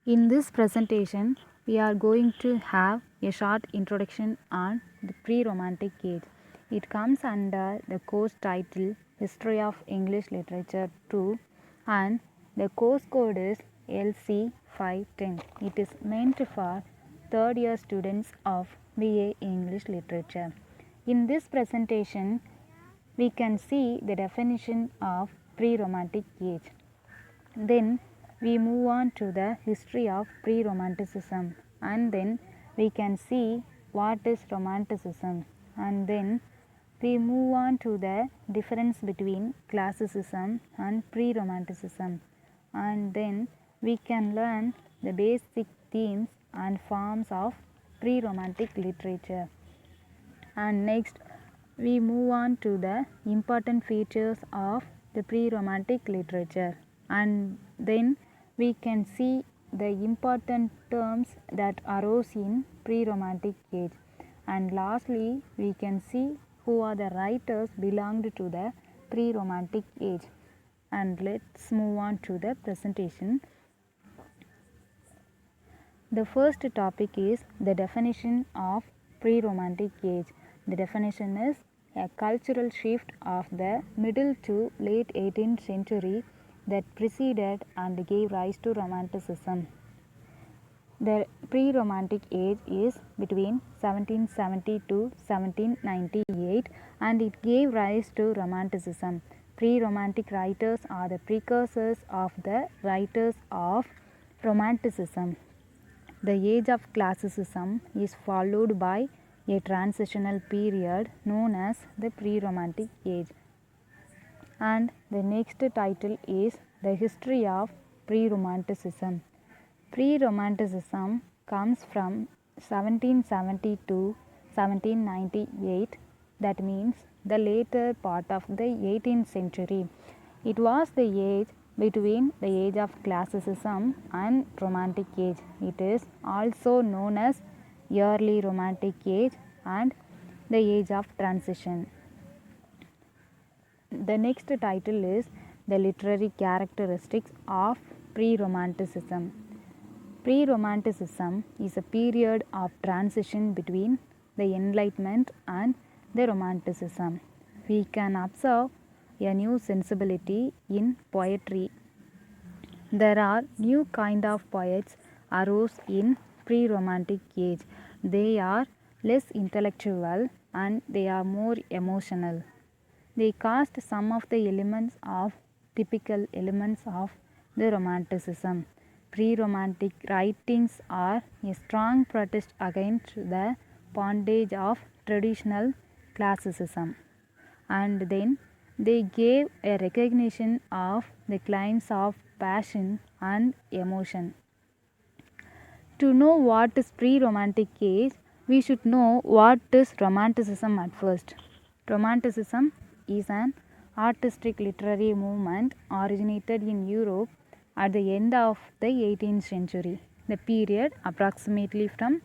In this presentation, we are going to have a short introduction on the pre-romantic age. It comes under the course title History of English Literature 2 and the course code is LC 510. It is meant for third year students of BA English Literature. In this presentation, we can see the definition of pre-romantic age. Then we move on to the history of pre-romanticism, and then we can see what is romanticism, and then we move on to the difference between classicism and pre-romanticism, and then we can learn the basic themes and forms of pre-romantic literature. And next we move on to the important features of the pre-romantic literature, and then we can see the important terms that arose in pre-romantic age, and lastly we can see who are the writers belonged to the pre-romantic age. And let's move on to the presentation. The first topic is the definition of pre-romantic age. The definition is a cultural shift of the middle to late 18th century that preceded and gave rise to Romanticism. The pre-romantic age is between 1770 to 1798 and it gave rise to Romanticism. Pre-romantic writers are the precursors of the writers of Romanticism. The age of classicism is followed by a transitional period known as the pre-romantic age. And the next title is the history of pre-romanticism. Pre-romanticism comes from 1770 to 1798, that means the later part of the 18th century. It was the age between the age of classicism and romantic age. It is also known as early romantic age and the age of transition. The next title is the literary characteristics of pre-romanticism. Pre-romanticism is a period of transition between the Enlightenment and the Romanticism. We can observe a new sensibility in poetry. There are new kind of poets arose in pre-romantic age. They are less intellectual and they are more emotional. They cast some of the elements of typical elements of the Romanticism. Pre-romantic writings are a strong protest against the bondage of traditional classicism, and then they gave a recognition of the claims of passion and emotion. To know what is pre-romantic age, we should know what is romanticism at first. Romanticism is an artistic literary movement originated in Europe at the end of the 18th century. The period approximately from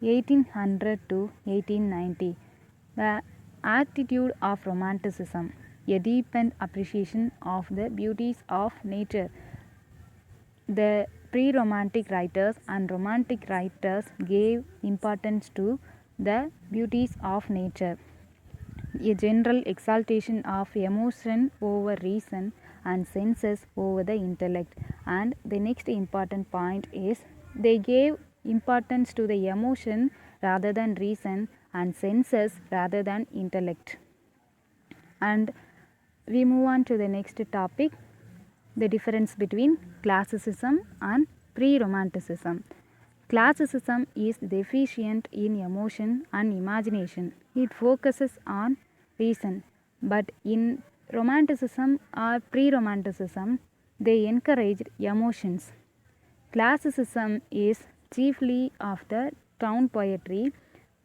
1800 to 1890. The attitude of romanticism, a deepened appreciation of the beauties of nature. The pre-romantic writers and romantic writers gave importance to the beauties of nature, a general exaltation of emotion over reason and senses over the intellect. And the next important point is they gave importance to the emotion rather than reason and senses rather than intellect. And we move on to the next topic, the difference between classicism and pre-romanticism. Classicism is deficient in emotion and imagination. It focuses on reason, but in romanticism or pre-romanticism, they encouraged emotions. Classicism is chiefly of the town poetry,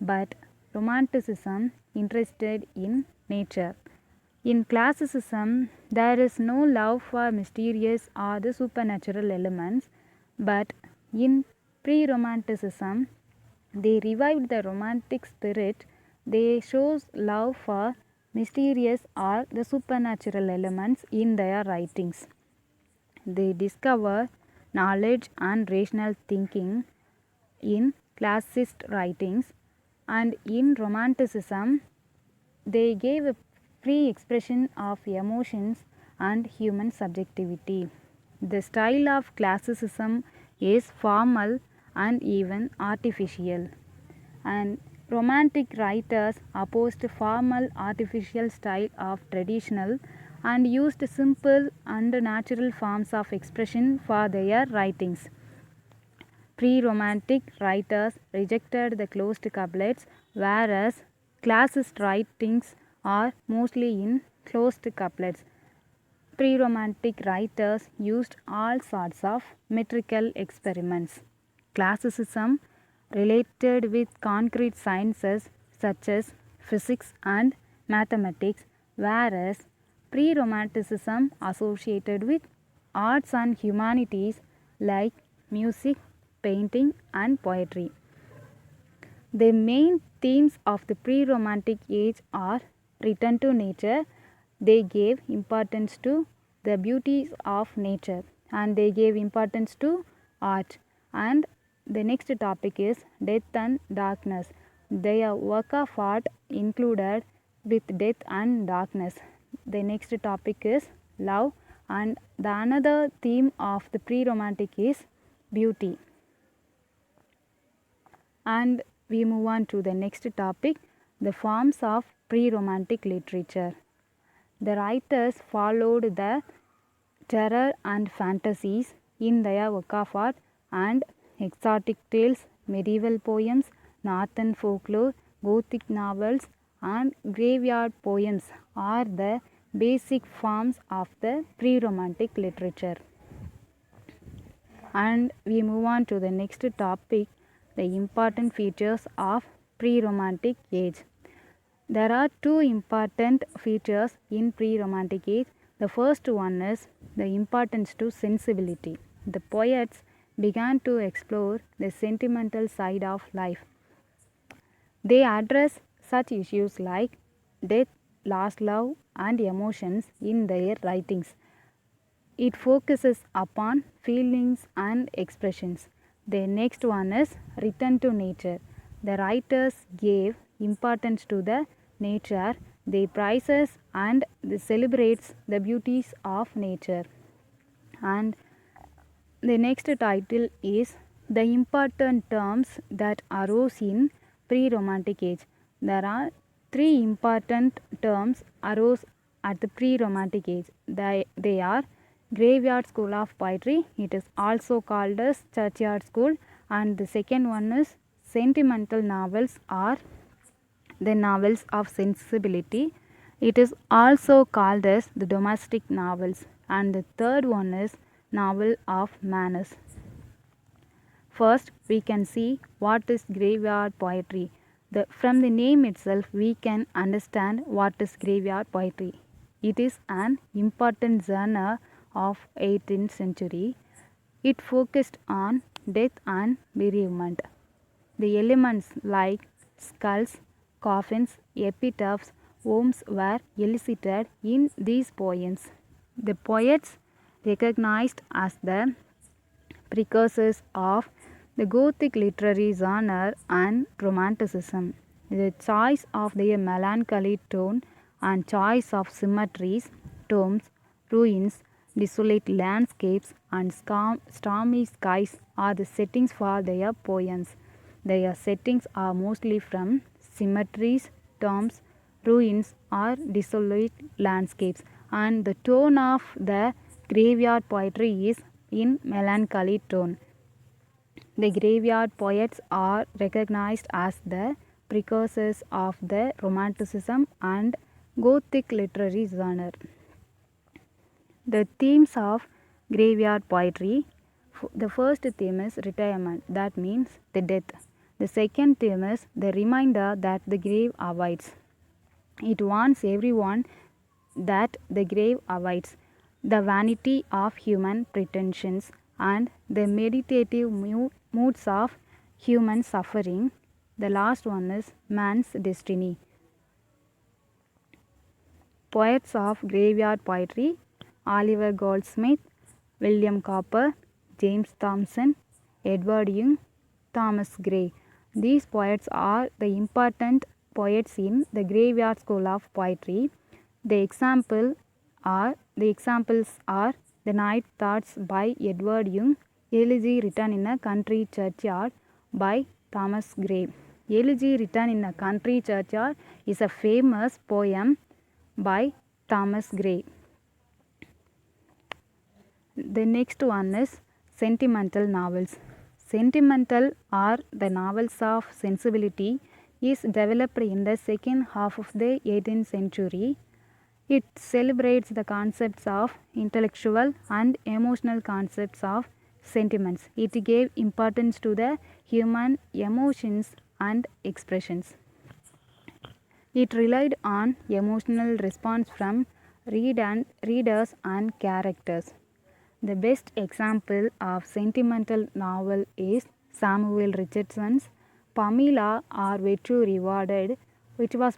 but romanticism interested in nature. In classicism, there is no love for mysterious or the supernatural elements, but in pre-romanticism, they revived the romantic spirit. They shows love for mysterious or the supernatural elements in their writings. They discover knowledge and rational thinking in classicist writings, and in Romanticism, they gave a free expression of emotions and human subjectivity. The style of classicism is formal and even artificial, and Romantic writers opposed formal artificial style of traditional and used simple and natural forms of expression for their writings. Pre-Romantic writers rejected the closed couplets, whereas classicist writings are mostly in closed couplets. Pre-Romantic writers used all sorts of metrical experiments. Classicism related with concrete sciences such as physics and mathematics, whereas pre-Romanticism associated with arts and humanities like music, painting, and poetry. The main themes of the pre-Romantic age are return to nature. They gave importance to the beauties of nature, and they gave importance to art. And the next topic is death and darkness. Their work of art included with death and darkness. The next topic is love, and the another theme of the pre-Romantic is beauty. And we move on to the next topic, the forms of pre-Romantic literature. The writers followed the terror and fantasies in their work of art, and exotic tales, medieval poems, northern folklore, gothic novels, and graveyard poems are the basic forms of the pre-Romantic literature. And we move on to the next topic, the important features of pre-Romantic age. There are two important features in pre-Romantic age. The first one is the importance to sensibility. The poets began to explore the sentimental side of life. They address such issues like death, lost love, and emotions in their writings. It focuses upon feelings and expressions. The next one is return to nature. The writers gave importance to the nature. They prizes and they celebrates the beauties of nature. And the next title is the important terms that arose in pre-Romantic age. There are three important terms arose at the pre-Romantic age. They are graveyard school of poetry. It is also called as churchyard school. And the second one is sentimental novels or the novels of sensibility. It is also called as the domestic novels. And the third one is novel of manners. First, we can see what is graveyard poetry. From the name itself, we can understand what is graveyard poetry. It is an important genre of 18th century. It focused on death and bereavement. The elements like skulls, coffins, epitaphs, wombs were elicited in these poems. The poets recognized as the precursors of the Gothic literary genre and Romanticism. The choice of their melancholy tone and choice of symmetries, tombs, ruins, desolate landscapes, and stormy skies are the settings for their poems. Their settings are mostly from cemeteries, tombs, ruins, or desolate landscapes, and the tone of the graveyard poetry is in melancholy tone. The graveyard poets are recognized as the precursors of the Romanticism and Gothic literary genre. The themes of graveyard poetry. The first theme is retirement, that means the death. The second theme is the reminder that the grave awaits. It warns everyone that the grave awaits. The vanity of human pretensions and the meditative moods of human suffering. The last one is man's destiny. Poets of graveyard poetry: Oliver Goldsmith, William Cowper, James Thomson, Edward Young, Thomas Gray. These poets are the important poets in the Graveyard School of Poetry. The examples are The Night Thoughts by Edward Young, Elegy Written in a Country Churchyard by Thomas Gray. Elegy Written in a Country Churchyard is a famous poem by Thomas Gray. The next one is sentimental novels. Sentimental are the novels of sensibility is developed in the second half of the 18th century. It celebrates the concepts of intellectual and emotional concepts of sentiments. It gave importance to the human emotions and expressions. It relied on emotional response from readers and characters. The best example of sentimental novel is Samuel Richardson's Pamela or Virtue Rewarded, which was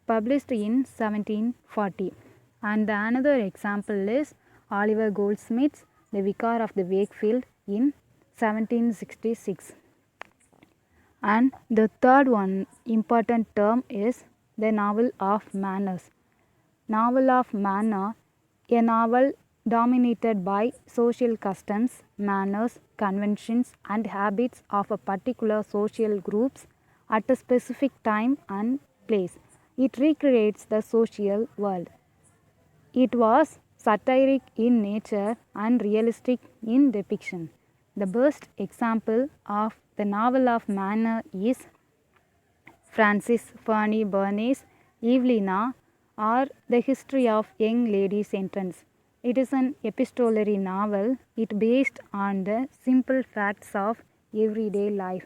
published in 1740. And another example is Oliver Goldsmith's The Vicar of the Wakefield in 1766. And the third one important term is the novel of manners. Novel of manner, a novel dominated by social customs, manners, conventions and habits of a particular social groups at a specific time and place. It recreates the social world. It was satiric in nature and realistic in depiction. The best example of the novel of manner is Frances Fanny Burney's Evelina or The History of Young Lady's Entrance. It is an epistolary novel. It based on the simple facts of everyday life.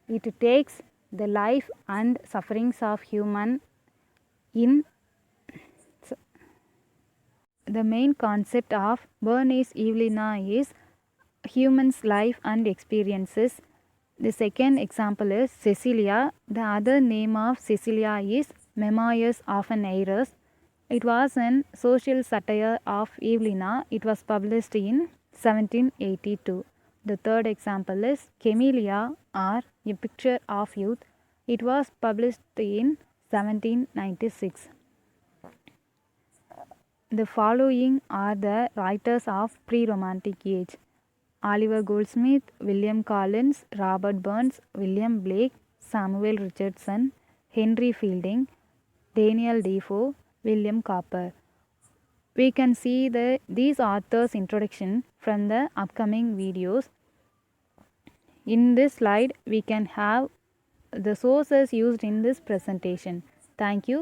It takes the life and sufferings of human in the main concept of Burney's Evelina is human's life and experiences. The second example is Cecilia. The other name of Cecilia is Memoirs of an Heiress. It was a social satire of Evelina. It was published in 1782. The third example is Camellia or A Picture of Youth. It was published in 1796. The following are the writers of pre-Romantic age: Oliver Goldsmith, William Collins, Robert Burns, William Blake, Samuel Richardson, Henry Fielding, Daniel Defoe, William Cowper. We can see these authors' introduction from the upcoming videos. In this slide, we can have the sources used in this presentation. Thank you.